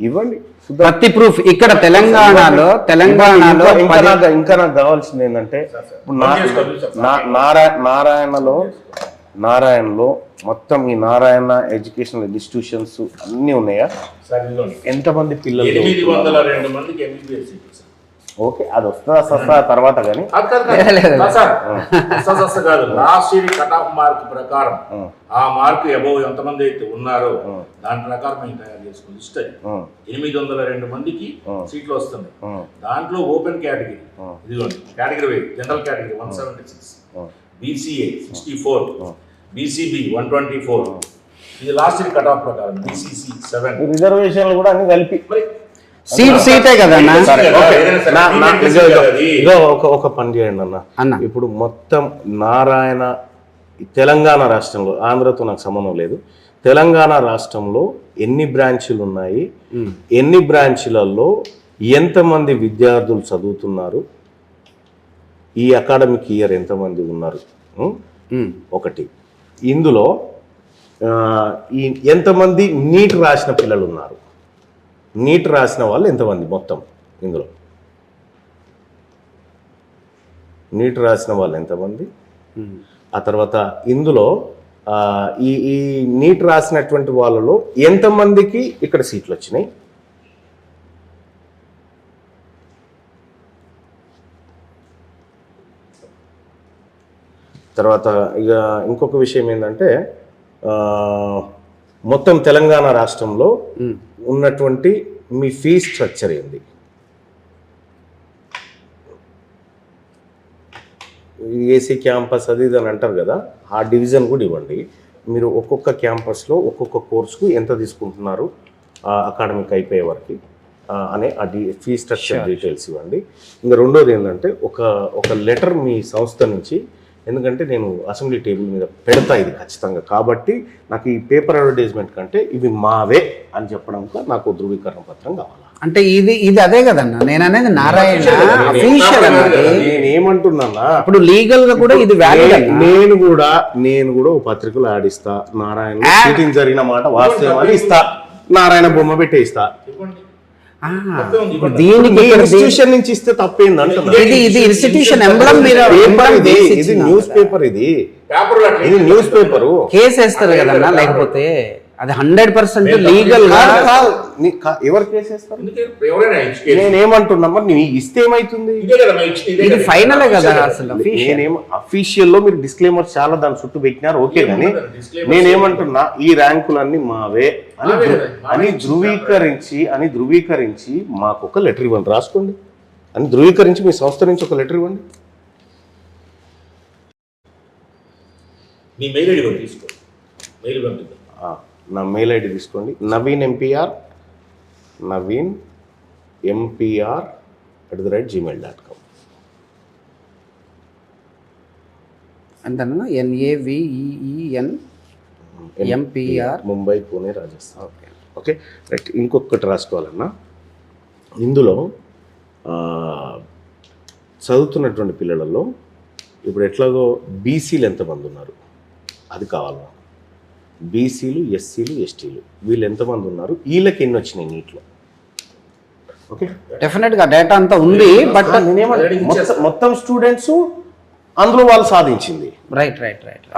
Speaker 1: ఇవ్వండి.
Speaker 2: ప్రతి ప్రూఫ్ ఇక్కడ తెలంగాణలో
Speaker 1: ఇంకా నాకు కావాల్సింది ఏంటంటే ఇప్పుడు నారాయణలో మొత్తం ఈ నారాయణ ఎడ్యుకేషనల్ ఇన్స్టిట్యూషన్స్ అన్ని ఉన్నాయా? ఎంతమంది పిల్లలు?
Speaker 3: 802 మందికి MBBS సీట్లు సార్.
Speaker 1: ఓకే, అది వస్తా తర్వాత కానీ
Speaker 3: కాదు, last year cut off mark ప్రకారం ఆ మార్క్ అబౌవ్ ఎంతమంది అయితే ఉన్నారో దాని ప్రకారం మేము తయారు చేసుకుని లిస్ట్ 802 మందికి సీట్లు వస్తున్నాయి. దాంట్లో ఓపెన్ కేటగిరీ ఇదిగోండి, category wise general category 176, BCA 64, BCB 124. ఇది లాస్ట్ ఇయర్ కట్ ఆఫ్ ప్రకారం. BCC 7.
Speaker 1: రిజర్వేషన్లు కూడా అన్ని కలిపి
Speaker 2: సీటే కదా
Speaker 1: ఒక పని చేయండి అన్న. ఇప్పుడు మొత్తం నారాయణ తెలంగాణ రాష్ట్రంలో, ఆంధ్రతో నాకు సంబంధం లేదు, తెలంగాణ రాష్ట్రంలో ఎన్ని బ్రాంచీలు ఉన్నాయి, ఎన్ని బ్రాంచీలలో ఎంతమంది విద్యార్థులు చదువుతున్నారు, ఈ అకాడమిక్ ఇయర్ ఎంతమంది ఉన్నారు ఒకటి. ఇందులో ఎంతమంది నీట్ రాసిన పిల్లలు ఉన్నారు, నీట్ రాసిన వాళ్ళు ఎంతమంది మొత్తం, ఇందులో నీట్ రాసిన వాళ్ళు ఎంతమంది, ఆ తర్వాత ఇందులో ఈ నీట్ రాసినటువంటి వాళ్ళలో ఎంతమందికి ఇక్కడ సీట్లు వచ్చినాయి, తర్వాత ఇక ఇంకొక విషయం ఏంటంటే మొత్తం తెలంగాణ రాష్ట్రంలో ఉన్నటువంటి మీ ఫీజ్ స్ట్రక్చర్ ఏంది, ఏసీ క్యాంపస్ అది ఇది అని అంటారు కదా, ఆ డివిజన్ కూడా ఇవ్వండి. మీరు ఒక్కొక్క క్యాంపస్లో ఒక్కొక్క కోర్సుకు ఎంత తీసుకుంటున్నారు అకాడమిక్ అయిపోయే వరకు అనే ఆ ఫీ స్ట్రక్చర్ డీటెయిల్స్ ఇవ్వండి. ఇంకా రెండోది ఏంటంటే ఒక లెటర్ మీ సంస్థ నుంచి, ఎందుకంటే నేను అసెంబ్లీ టేబుల్ మీద పెడతా ఇది ఖచ్చితంగా, కాబట్టి నాకు ఈ పేపర్ అడ్వర్టైజ్మెంట్ కంటే ఇవి మావే అని చెప్పడానికి నాకు ధృవీకరణ పత్రం కావాలి.
Speaker 2: అంటే ఇది అదే కదన్నా నేను అనేది, నారాయణ అఫీషియల్ అన్నది.
Speaker 1: నేనేమంటున్నా,
Speaker 2: ఇప్పుడు లీగల్ గా కూడా ఇది వ్యాలిడ్.
Speaker 1: నేను కూడా ఓ పత్రికలు ఆడిస్తా, నారాయణ షూటింగ్ జరిగిన మాట వాస్తవాన్ని ఇస్తా, నారాయణ బొమ్మ పెట్టే ఇస్తా.
Speaker 2: దీనికి
Speaker 1: ఇన్స్టిట్యూషన్ నుంచి ఇస్తే తప్పేంది?
Speaker 2: ఇది ఇన్స్టిట్యూషన్ ఎంబ్లమ్ మీద
Speaker 1: ఇది న్యూస్ పేపర్, ఇది న్యూస్ పేపర్.
Speaker 2: కేసు వేస్తారు కదన్నా, లేకపోతే అది 100% లీగల్ గా.
Speaker 1: ఎవరు కేసు వేస్తారు? నేనేమంటున్నా, మరి నీ ఇస్తే ఏమైతుంది?
Speaker 2: ఇది ఫైనలే కదా అసలు.
Speaker 1: నేనేమో అఫీషియల్ లో మీరు డిస్క్లైమర్ చాలా దాని చుట్టూ పెట్టినారు, ఓకే, కానీ నేనేమంటున్నా ఈ ర్యాంకులన్నీ మావే అని ధృవీకరించి మాకు ఒక లెటర్ ఇవ్వండి, రాసుకోండి అని ధృవీకరించి మీ సంస్థ నుంచి ఒక లెటర్ ఇవ్వండి.
Speaker 3: మీ మెయిల్ ఐడి తీసుకో, మెయిల్ పంపిద్దాం.
Speaker 1: నా మెయిల్ ఐడి తీసుకోండి, naveenmpr@gmail.com.
Speaker 2: అంతేనా? NAVEENMPR
Speaker 1: Mumbai, Pune, Rajasthan. Okay right. ఇంకొకటి రాసుకోవాలన్నా, ఇందులో చదువుతున్నటువంటి పిల్లలలో ఇప్పుడు ఎట్లాగో బీసీలు ఎంతమంది ఉన్నారు అది కావాలి. బీసీలు, ఎస్సీలు, ఎస్టీలు వీళ్ళు ఎంతమంది ఉన్నారు, వీళ్ళకి ఎన్ని వచ్చినాయి నీట్లో? ఓకే,
Speaker 2: డెఫినెట్ గా డేటా అంతా ఉంది. బట్
Speaker 1: మొత్తం స్టూడెంట్స్ అందులో వాళ్ళు సాధించింది.
Speaker 2: రైట్,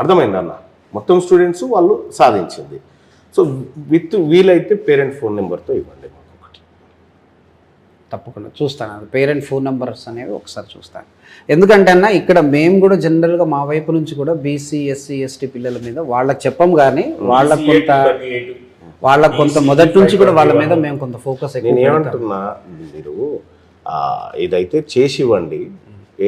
Speaker 1: అర్థమైంది అన్న, మొత్తం స్టూడెంట్స్ వాళ్ళు సాధించింది. సో వీలైతే పేరెంట్ ఫోన్ నెంబర్తో ఇవ్వండి.
Speaker 2: తప్పకుండా చూస్తాను, అది పేరెంట్ ఫోన్ నెంబర్స్ అనేవి ఒకసారి చూస్తాను. ఎందుకంటే అన్న ఇక్కడ మేము కూడా జనరల్గా మా వైపు నుంచి కూడా బీసీ, ఎస్సీ, ఎస్టీ పిల్లల మీద వాళ్ళకి చెప్పం, కానీ వాళ్ళకు కొంత మొదటి నుంచి కూడా వాళ్ళ మీద మేము కొంత ఫోకస్.
Speaker 1: నేను ఏమంటున్నా, మీరు ఇదైతే చేసి ఇవ్వండి.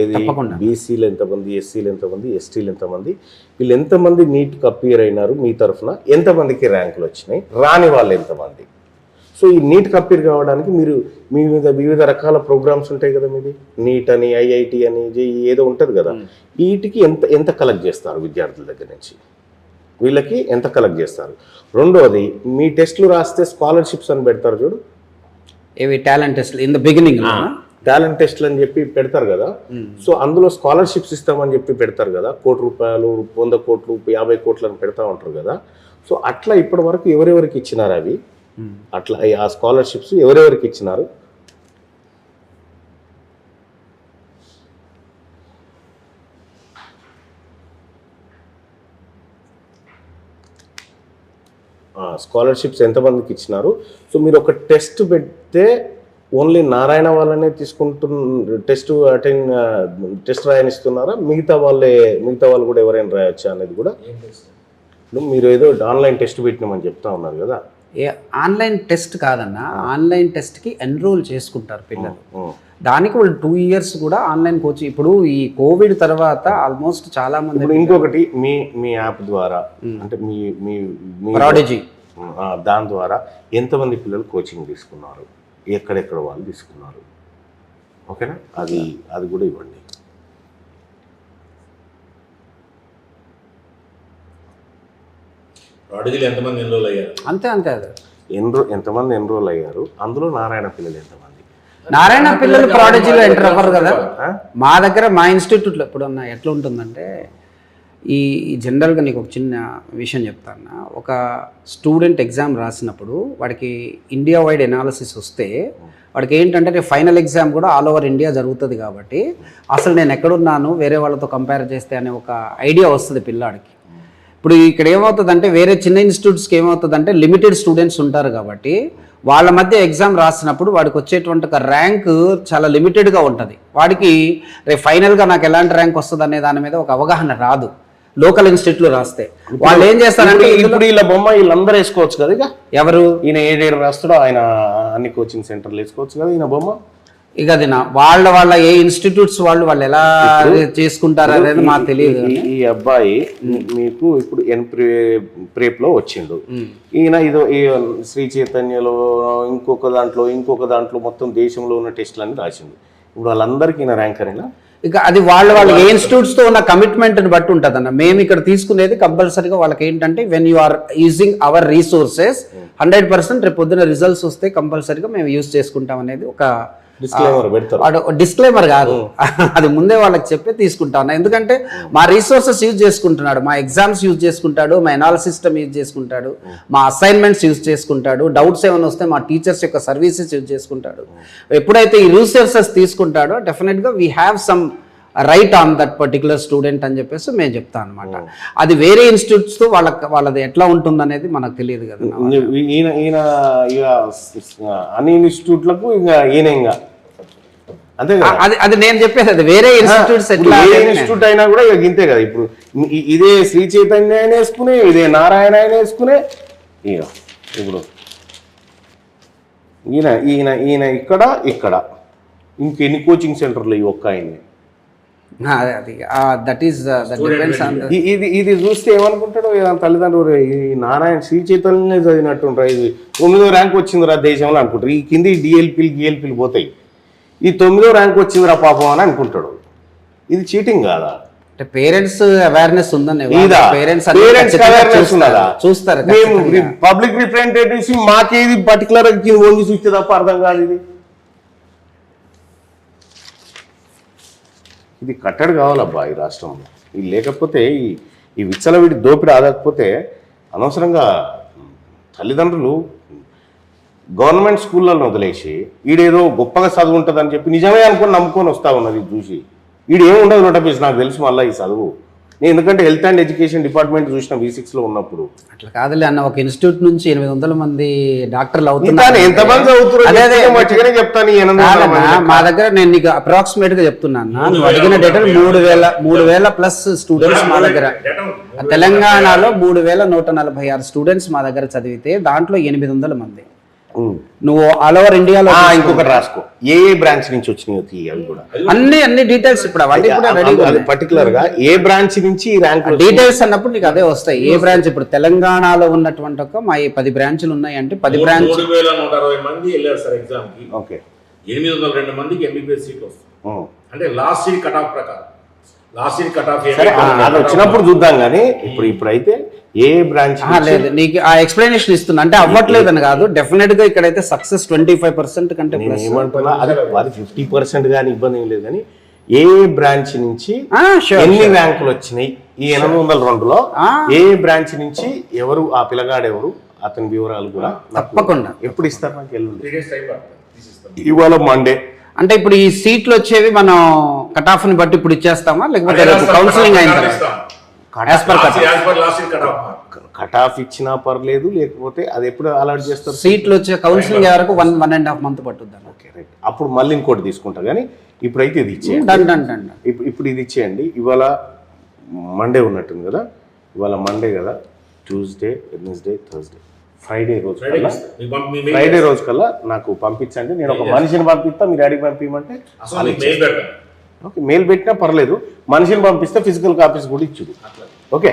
Speaker 1: ఏది బీసీలు ఎంతమంది, ఎస్సీలు ఎంతమంది, ఎస్టీలు ఎంతమంది, వీళ్ళు ఎంతమంది నీట్కి అపియర్ అయినారు, మీ తరఫున ఎంతమందికి ర్యాంకులు వచ్చినాయి, రాని వాళ్ళు ఎంతమంది. సో ఈ నీట్కి అపియర్ కావడానికి మీరు మీ మీద వివిధ రకాల ప్రోగ్రామ్స్ ఉంటాయి కదా, మీది నీట్ అని, IIT అని, JEE ఏదో ఉంటుంది కదా, వీటికి ఎంత కలెక్ట్ చేస్తారు విద్యార్థుల దగ్గర నుంచి, వీళ్ళకి ఎంత కలెక్ట్ చేస్తారు? రెండోది, మీ టెస్ట్లు రాస్తే స్కాలర్షిప్స్ అని పెడతారు చూడు,
Speaker 2: ఏవి talent test in the beginning,
Speaker 1: talent టెస్ట్లు అని చెప్పి పెడతారు కదా. సో అందులో స్కాలర్షిప్స్ ఇస్తామని చెప్పి పెడతారు కదా, ₹1 కోటి, 100 కోట్లు, 50 కోట్లు అని పెడతా ఉంటారు కదా. సో అట్లా ఇప్పటి వరకు ఎవరెవరికి ఇచ్చినారు అవి అట్లా ఆ స్కాలర్షిప్స్ ఎవరెవరికి ఇచ్చినారు? స్కాలర్షిప్స్ ఎంతమందికి ఇచ్చినారు? సో మీరు ఒక టెస్ట్ పెడితే ఓన్లీ నారాయణ వాళ్ళనే టెస్ట్ రాయనిస్తున్నారా? మిగతా వాళ్ళు కూడా ఎవరైనా రాయొచ్చా అనేది కూడా మీరు ఏదో ఆన్లైన్ టెస్ట్ పెట్టినామని చెప్తా ఉన్నారు కదా.
Speaker 2: ఆన్లైన్ టెస్ట్ కాదన్న, ఆన్లైన్ టెస్ట్కి ఎన్రోల్ చేసుకుంటారు పిల్లలు. దానికి వాళ్ళు 2 years కూడా ఆన్లైన్ కోచింగ్. ఇప్పుడు ఈ కోవిడ్ తర్వాత ఆల్మోస్ట్ చాలా మంది.
Speaker 1: ఇంకొకటి మీ యాప్ ద్వారా అంటే మీ
Speaker 2: ప్రాడిజీ
Speaker 1: దాని ద్వారా ఎంతమంది పిల్లలు కోచింగ్ తీసుకున్నారు, ఎక్కడెక్కడ వాళ్ళు తీసుకున్నారు? ఓకేనా, అది కూడా ఇవ్వండి.
Speaker 3: ప్రాడిజీలు ఎంతమంది ఎన్రోల్ అయ్యారు?
Speaker 2: అంతే అది
Speaker 1: ఎంతమంది ఎన్రోల్ అయ్యారు, అందులో నారాయణ పిల్లలు ఎంతమంది?
Speaker 2: నారాయణ పిల్లలు ప్రాడిజీలో ఎంటర్ అవ్వరు కదా. మా దగ్గర మా ఇన్స్టిట్యూట్లో ఎప్పుడన్నా ఎట్లా ఉంటుందంటే, ఈ జనరల్గా నీకు ఒక చిన్న విషయం చెప్తాను. ఒక స్టూడెంట్ ఎగ్జామ్ రాసినప్పుడు వాడికి ఇండియా వైడ్ ఎనాలిసిస్ వస్తే వాడికి ఏంటంటే ఫైనల్ ఎగ్జామ్ కూడా ఆల్ ఓవర్ ఇండియా జరుగుతుంది కాబట్టి అసలు నేను ఎక్కడున్నాను వేరే వాళ్ళతో కంపేర్ చేస్తే అనే ఒక ఐడియా వస్తుంది పిల్లాడికి. ఇప్పుడు ఇక్కడ ఏమవుతుందంటే వేరే చిన్న ఇన్స్టిట్యూట్స్కి ఏమవుతుందంటే లిమిటెడ్ స్టూడెంట్స్ ఉంటారు కాబట్టి వాళ్ళ మధ్య ఎగ్జామ్ రాసినప్పుడు వాడికి వచ్చేటువంటి ఒక ర్యాంక్ చాలా లిమిటెడ్గా ఉంటుంది. వాడికి రేపు ఫైనల్గా నాకు ఎలాంటి ర్యాంక్ వస్తుంది అనే దాని మీద ఒక అవగాహన రాదు. లోకల్ ఇన్స్టిట్యూట్లో రాస్తే వాళ్ళు ఏం చేస్తారంటే
Speaker 1: ఇప్పుడు వీళ్ళ బొమ్మ వీళ్ళందరూ వేసుకోవచ్చు కదా. ఇక
Speaker 2: ఎవరు
Speaker 1: ఈయన ఏడేడు రాస్తాడో ఆయన అన్ని కోచింగ్ సెంటర్లు వేసుకోవచ్చు కదా ఈయన బొమ్మ.
Speaker 2: ఇక అది వాళ్ళ ఏ ఇన్స్టిట్యూట్స్ వాళ్ళు ఎలా చేసుకుంటారు అనేది మాకు తెలియదు.
Speaker 1: ఈ అబ్బాయి మీకు ఇప్పుడు ప్రేప్లో వచ్చిండు, ఈయన ఇదో శ్రీ చైతన్యలో ఇంకొక దాంట్లో మొత్తం దేశంలో ఉన్న టెస్టులన్నీ రాసిండు. ఇప్పుడు వాళ్ళందరికీ ఈయన ర్యాంకరేనా?
Speaker 2: ఇక అది వాళ్ళ ఏ ఇన్స్టిట్యూట్స్తో ఉన్న కమిట్మెంట్ని బట్టి ఉంటుంది అన్న. మేము ఇక్కడ తీసుకునేది కంపల్సరీగా వాళ్ళకి ఏంటంటే when you are using our resources 100% రేపు పొద్దున రిజల్ట్స్ వస్తే కంపల్సరీగా మేము యూజ్ చేసుకుంటాం అనేది ఒక డిస్క్లైమర్ కాదు, అది ముందే వాళ్ళకి చెప్పి తీసుకుంటాను. ఎందుకంటే మా రీసోర్సెస్ యూజ్ చేసుకుంటున్నాడు, మా ఎగ్జామ్స్ యూజ్ చేసుకుంటాడు, మా ఎనాలిసిస్ సిస్టమ్ యూజ్ చేసుకుంటాడు, మా అసైన్మెంట్స్ యూజ్ చేసుకుంటాడు, డౌట్స్ ఏమైనా వస్తే మా టీచర్స్ యొక్క సర్వీసెస్ యూజ్ చేసుకుంటాడు. ఎప్పుడైతే ఈ రీసోర్సెస్ తీసుకుంటాడో డెఫినెట్గా we have some right on that particular student అని చెప్పేసి మేము చెప్తాం అనమాట. అది వేరే ఇన్స్టిట్యూట్స్తో వాళ్ళది ఎట్లా ఉంటుంది అనేది మనకు తెలియదు కదా.
Speaker 1: ఈయన అన్ని ఇన్స్టిట్యూట్లకు ఇంకా అంతే కదా.
Speaker 2: అది నేను చెప్పేది, అది వేరే ఇన్స్టిట్యూట్స్
Speaker 1: ఇన్స్టిట్యూట్ అయినా కూడా ఇక ఇంతే కదా. ఇప్పుడు ఇదే శ్రీ చైతన్య ఆయన వేసుకునే, ఇదే నారాయణ ఆయన వేసుకునే, ఇక ఇప్పుడు ఈయన ఇక్కడ ఇంకెన్ని కోచింగ్ సెంటర్లు ఈ ఒక్క ఆయన్ని. ఇది చూస్తే ఏమనుకుంటాడు తల్లిదండ్రులు, ఈ నారాయణ శ్రీ చైతన్య చదివినట్టుంటారు, ఇది 9వ ర్యాంక్ వచ్చిందిరా దేశంలో అనుకుంటారు. ఈ కింది గిఎల్పీలు పోతాయి, ఈ 9వ ర్యాంక్ వచ్చిందిరా పాపం అని అనుకుంటాడు. ఇది చీటింగ్ కాదా?
Speaker 2: అంటే పేరెంట్స్ అవేర్నెస్ ఉందని చూస్తారు.
Speaker 1: మేము పబ్లిక్ రిప్రజెంటేటివ్స్ మాకేది పర్టికులర్ ఓన్లీ చూస్తే తప్ప అర్థం కాదు. ఇది కట్టడి కావాలబ్బా ఈ రాష్ట్రంలో. ఇది లేకపోతే ఈ విచ్చలవిడి దోపిడి ఆదకపోతే అనవసరంగా తల్లిదండ్రులు గవర్నమెంట్ స్కూళ్ళను వదిలేసి ఈడేదో గొప్పగా చదువు ఉంటుందని చెప్పి నిజమే అనుకుని నమ్ముకొని వస్తా ఉన్నది చూసి. ఈడు ఏమి ఉండదు నోటపీస్ నాకు తెలుసు మళ్ళీ ఈ చదువు. నేను ఎందుకంటే హెల్త్ అండ్ ఎడ్యుకేషన్ డిపార్ట్మెంట్ చూసిన V6లో ఉన్నప్పుడు.
Speaker 2: అట్లా కాదులే అన్న, ఒక ఇన్స్టిట్యూట్ నుంచి 800 మంది డాక్టర్లు అవుతున్నారు.
Speaker 1: ఎంతమంది అవుతున్నారు చెప్తాను.
Speaker 2: మా దగ్గర నేను నీకు అప్రాక్సిమేట్ గా చెప్తున్నాను, నువ్వు అడిగిన డేటా 3000 ప్లస్ స్టూడెంట్స్ మా దగ్గర. తెలంగాణలో 3146 స్టూడెంట్స్ మా దగ్గర చదివితే దాంట్లో 800 మంది. నువ్వు ఆల్ ఓవర్ ఇండియాలో
Speaker 1: ఇంకొకటి రాసుకో, ఏ బ్రాంచ్ నుంచి వచ్చినాయి అవి కూడా
Speaker 2: అన్ని డీటెయిల్స్ ఇప్పుడు అవన్నీ కూడా రెడీ.
Speaker 1: పర్టికులర్ గా ఏ బ్రాంచ్ నుంచి ర్యాంక్
Speaker 2: డీటెయిల్స్ అన్నప్పుడు నీకు అదే వస్తాయి. ఏ బ్రాంచ్ ఇప్పుడు తెలంగాణలో ఉన్నటువంటి ఒక మా 10 బ్రాంచ్లు ఉన్నాయి అంటే 10 బ్రాంచ్
Speaker 3: 3160 మంది వెళ్ళారు సార్ ఎగ్జామ్ కి.
Speaker 1: ఓకే,
Speaker 3: 802 మందికి MBBS సీట్లు వస్తాయి. అంటే లాస్ట్ ఇయర్ కట్ ఆఫ్ ప్రకారం
Speaker 1: అది వచ్చినప్పుడు చూద్దాం కానీ ఇప్పుడైతే ఏ బ్రాంచ్
Speaker 2: లేదు. నీకు ఆ ఎక్స్ప్లెనేషన్ ఇస్తున్నా అంటే అవ్వట్లేదని కాదు, డెఫినెట్ గా ఇక్కడైతే సక్సెస్ 25% కంటే
Speaker 1: ఏమంటున్నా, అది 50% కానీ ఇబ్బంది ఏం లేదు. కానీ ఏ బ్రాంచ్ నుంచి ఎన్ని ర్యాంకులు వచ్చినాయి ఈ 802లో, ఏ బ్రాంచ్ నుంచి ఎవరు ఆ పిల్లగాడు ఎవరు, అతని వివరాలు కూడా
Speaker 2: తప్పకుండా.
Speaker 1: ఎప్పుడు ఇస్తారు నాకు ఎల్లుండి?
Speaker 3: 3 days టైం పడుతుంది తీసిస్తాం.
Speaker 1: ఇవాళ మండే.
Speaker 2: అంటే ఇప్పుడు ఈ సీట్లు వచ్చేవి మనం కట్ ఆఫ్ ని బట్టి ఇప్పుడు ఇచ్చేస్తామా, లేకపోతే కౌన్సిలింగ్ అయిన తర్వాత as per cut
Speaker 1: cut off ఇచ్చినా పర్లేదు, లేకపోతే అది ఎప్పుడు అలాట్ చేస్తారు?
Speaker 2: సీట్లు వచ్చే కౌన్సిలింగ్ వరకు 1.5 month పట్టుద్ది.
Speaker 1: Okay right. అప్పుడు మళ్ళీ ఇంకోటి తీసుకుంటా, కానీ ఇప్పుడైతే ఇది ఇచ్చేయండి.
Speaker 2: Done done done.
Speaker 1: ఇప్పుడు ఇది ఇచ్చేయండి. ఇవాళ మండే ఉన్నట్టుంది కదా, ఇవాళ మండే కదా, ట్యూస్డే, వెడ్నెస్డే, థర్స్డే, ఫ్రైడే రోజు కల్లా, ఫ్రైడే రోజు కల్లా నాకు పంపించండి. నేను ఒక మనిషిని పంపిస్తా, మీరు అడిగి పంపించమంటే ఓకే, మెయిల్ పెట్టినా పర్లేదు, మనిషిని పంపిస్తే ఫిజికల్ కాపీస్ కూడా ఇచ్చుడు. ఓకే.